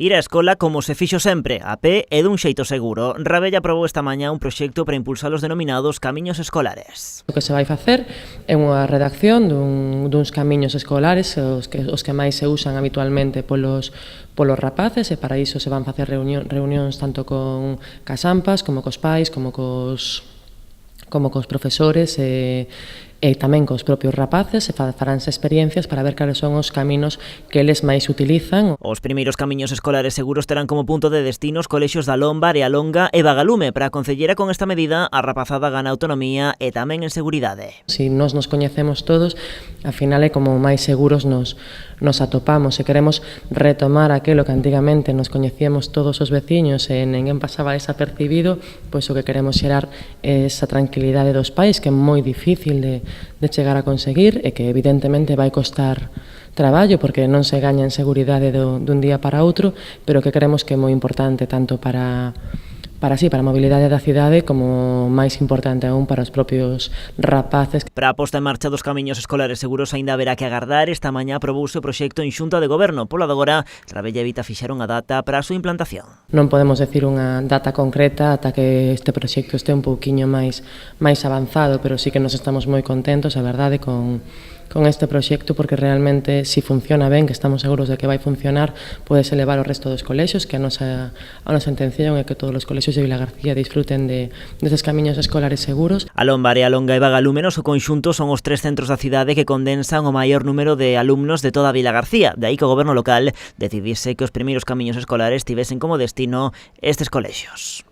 Ir á escola como se fixo sempre, a pé e dun xeito seguro. Rabella aprobou esta mañá un proxecto para impulsar os denominados camiños escolares. O que se vai facer é unha redacción duns camiños escolares, os que máis se usan habitualmente polos rapaces, e para iso se van facer reunións tanto con cas AMPAs, como cos pais, como cos profesores e tamén cos propios rapaces, e faránse experiencias para ver cales son os caminos que eles máis utilizan. Os primeiros camiños escolares seguros terán como punto de destino os colexios da Lomba, Arealonga e Bagalume. Para a Concellera, con esta medida, a rapazada gana autonomía e tamén en seguridade. Si nos coñecemos todos, ao final é como máis seguros nos atopamos. Se queremos retomar aquilo que antigamente nos coñecíamos todos os veciños e ninguén pasaba desapercibido, pois o que queremos xerar é esa tranquilidade dos pais, que é moi difícil de chegar a conseguir e que evidentemente vai costar traballo porque non se gaña en seguridade dun día para outro, pero que creemos que é moi importante tanto para a mobilidade da cidade como máis importante aún para os propios rapaces. Para a posta en marcha dos camiños escolares seguros aínda haberá que agardar. Esta mañá aprobouse o proxecto en Xunta de Goberno. Pola de agora, Rabella evita fixar unha data para a súa implantación. Non podemos decir unha data concreta ata que este proxecto este un pouquiño máis avanzado, pero sí que nos estamos moi contentos, a verdade, con este proxecto, porque realmente, se funciona ben, que estamos seguros de que vai funcionar, podes elevar o resto dos colexios, que a nosa intención é que todos os colexios de Vilagarcía disfruten deses camiños escolares seguros. A Lomba, Arealonga e Bagalume, no seu conxunto, son os 3 centros da cidade que condensan o maior número de alumnos de toda Vilagarcía. De aí que o goberno local decidise que os primeiros camiños escolares tivesen como destino estes colexios.